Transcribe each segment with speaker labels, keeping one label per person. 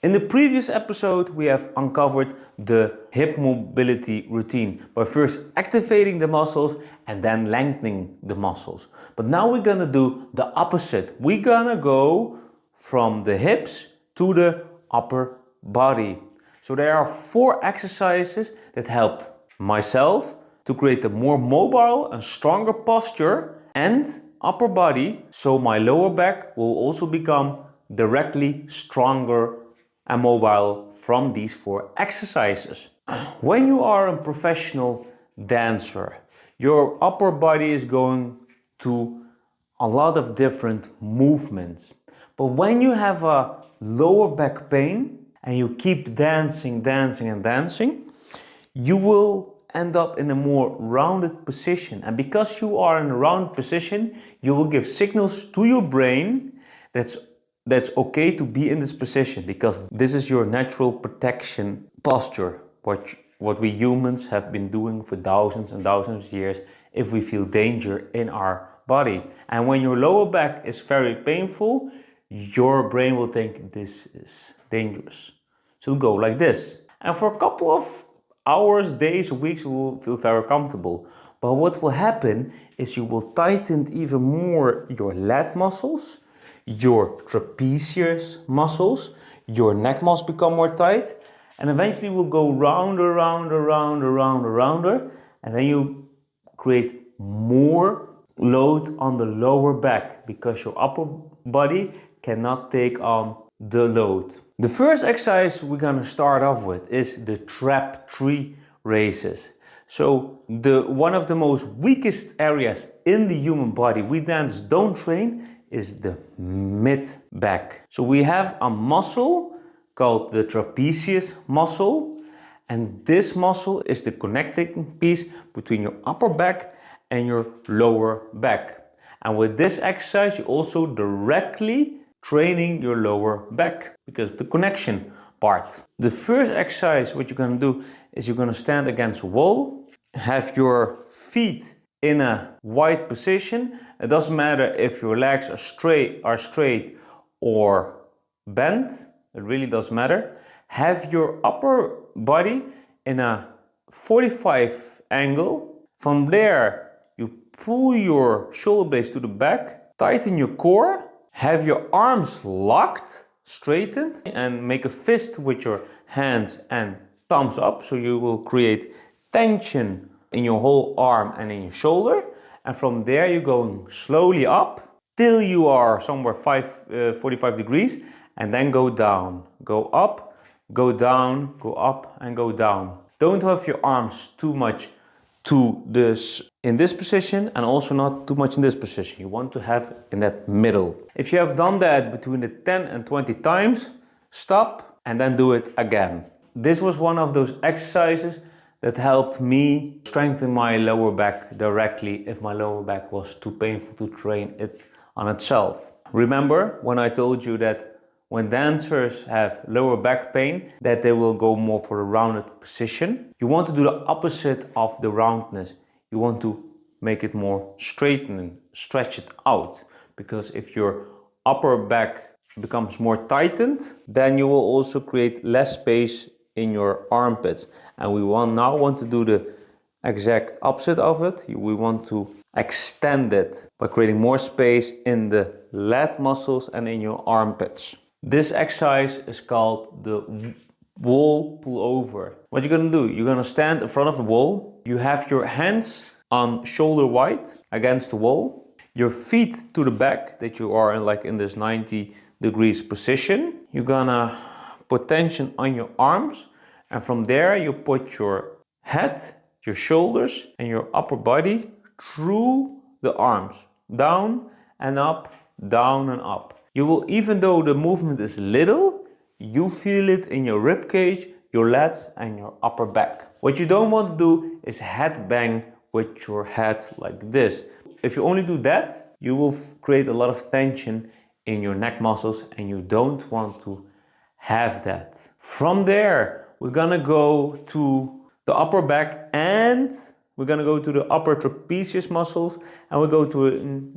Speaker 1: In the previous episode, we have uncovered the hip mobility routine by first activating the muscles and then lengthening the muscles. But now we're gonna do the opposite. We're gonna go from the hips to the upper body. So there are 4 exercises that helped myself to create a more mobile and stronger posture and upper body, so my lower back will also become directly stronger and mobile from these 4 exercises. When you are a professional dancer, your upper body is going to a lot of different movements. But when you have a lower back pain and you keep dancing, you will end up in a more rounded position. And because you are in a round position, you will give signals to your brain that's okay to be in this position, because this is your natural protection posture, what we humans have been doing for thousands and thousands of years if we feel danger in our body. And when your lower back is very painful, your brain will think this is dangerous. So go like this. And for a couple of hours, days, weeks, you will feel very comfortable. But what will happen is you will tighten even more your lat muscles, your trapezius muscles, your neck muscles become more tight, and eventually will go rounder, and then you create more load on the lower back because your upper body cannot take on the load. The first exercise we're gonna start off with is the trap 3 raises. So one of the most weakest areas in the human body we dancers don't train is the mid back. So we have a muscle called the trapezius muscle, and this muscle is the connecting piece between your upper back and your lower back. And with this exercise, you also directly training your lower back because of the connection part. The first exercise what you're gonna do is you're gonna stand against a wall, have your feet in a wide position. It doesn't matter if your legs are straight or bent. It really doesn't matter. Have your upper body in a 45 angle. From there, you pull your shoulder blades to the back, tighten your core, have your arms locked, straightened, and make a fist with your hands and thumbs up. So you will create tension in your whole arm and in your shoulder. And from there, you're going slowly up till you are somewhere 45 degrees, and then go down. Go up, go down, go up, and go down. Don't have your arms too much in this position, and also not too much in this position. You want to have in that middle. If you have done that between the 10 and 20 times, stop and then do it again. This was one of those exercises that helped me strengthen my lower back directly if my lower back was too painful to train it on itself. Remember when I told you that when dancers have lower back pain, that they will go more for a rounded position? You want to do the opposite of the roundness. You want to make it more straightened and stretch it out. Because if your upper back becomes more tightened, then you will also create less space in your armpits. And we now want to do the exact opposite of it. We want to extend it by creating more space in the lat muscles and in your armpits. This exercise is called the wall pull over. What you're gonna do, you're gonna stand in front of the wall. You have your hands on shoulder wide against the wall. Your feet to the back, that you are in this 90 degrees position. You're gonna put tension on your arms, and from there you put your head, your shoulders and your upper body through the arms, down and up, down and up. You will, even though the movement is little, you feel it in your rib cage, your lats and your upper back. What you don't want to do is head bang with your head like this. If you only do that, you will create a lot of tension in your neck muscles, and you don't want to have that. From there, we're gonna go to the upper back, and we're gonna go to the upper trapezius muscles, and we go to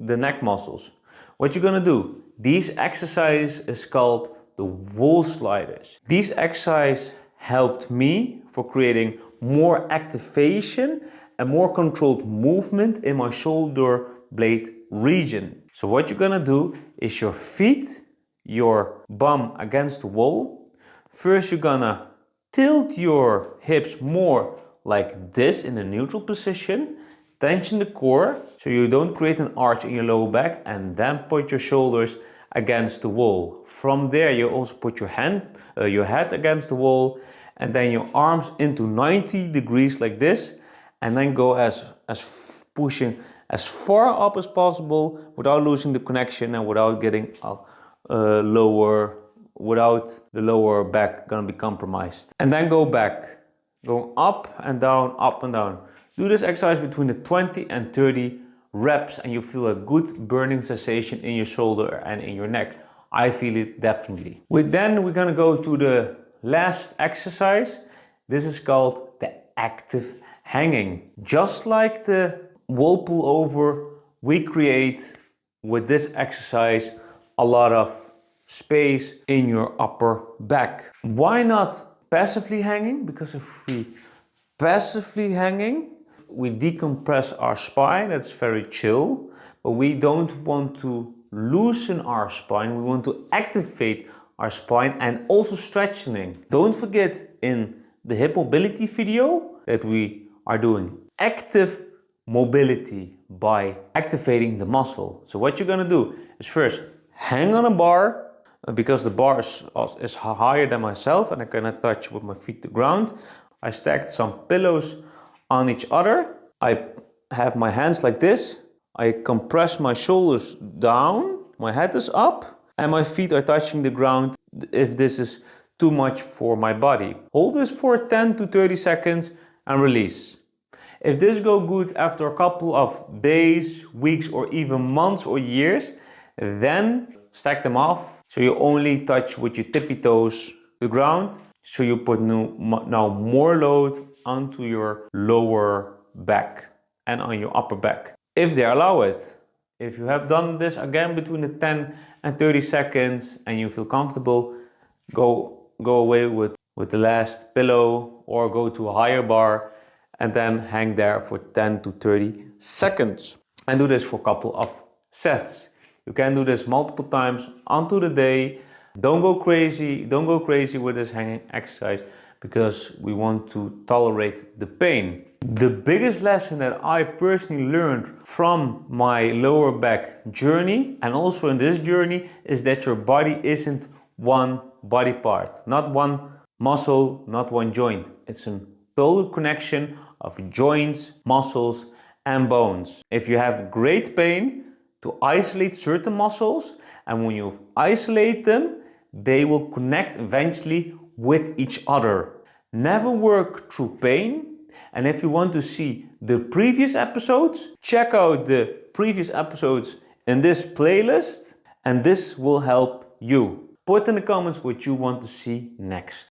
Speaker 1: the neck muscles. What you're gonna do, these exercise is called the wall sliders. These exercises helped me for creating more activation and more controlled movement in my shoulder blade region. So what you're gonna do is your feet, your bum against the wall. First you're gonna tilt your hips more like this in a neutral position. Tension the core so you don't create an arch in your lower back, and then put your shoulders against the wall. From there you also put your head against the wall, and then your arms into 90 degrees like this, and then go pushing as far up as possible without losing the connection and without getting without the lower back gonna be compromised. And then go back, going up and down, up and down. Do this exercise between the 20 and 30 reps and you feel a good burning sensation in your shoulder and in your neck. I feel it definitely. Then we're gonna go to the last exercise. This is called the active hanging. Just like the wall pull over, we create with this exercise a lot of space in your upper back. Why not passively hanging? Because if we passively hanging, we decompress our spine, that's very chill, but we don't want to loosen our spine, we want to activate our spine and also stretching. Don't forget in the hip mobility video that we are doing active mobility by activating the muscle. So what you're gonna do is first hang on a bar, because the bar is higher than myself and I cannot touch with my feet the ground. I stacked some pillows on each other. I have my hands like this. I compress my shoulders down, my head is up, and my feet are touching the ground if this is too much for my body. Hold this for 10 to 30 seconds and release. If this goes good after a couple of days, weeks, or even months or years, then stack them off. So you only touch with your tippy toes the ground. So you put now more load onto your lower back and on your upper back, if they allow it. If you have done this again between the 10 and 30 seconds and you feel comfortable, go away with the last pillow or go to a higher bar and then hang there for 10 to 30 seconds. And do this for a couple of sets. You can do this multiple times onto the day. Don't go crazy with this hanging exercise because we want to tolerate the pain. The biggest lesson that I personally learned from my lower back journey and also in this journey is that your body isn't one body part, not one muscle, not one joint. It's a total connection of joints, muscles and bones. If you have great pain, to isolate certain muscles, and when you isolate them, they will connect eventually with each other. Never work through pain. And if you want to see the previous episodes, check out the previous episodes in this playlist, and this will help you. Put in the comments what you want to see next.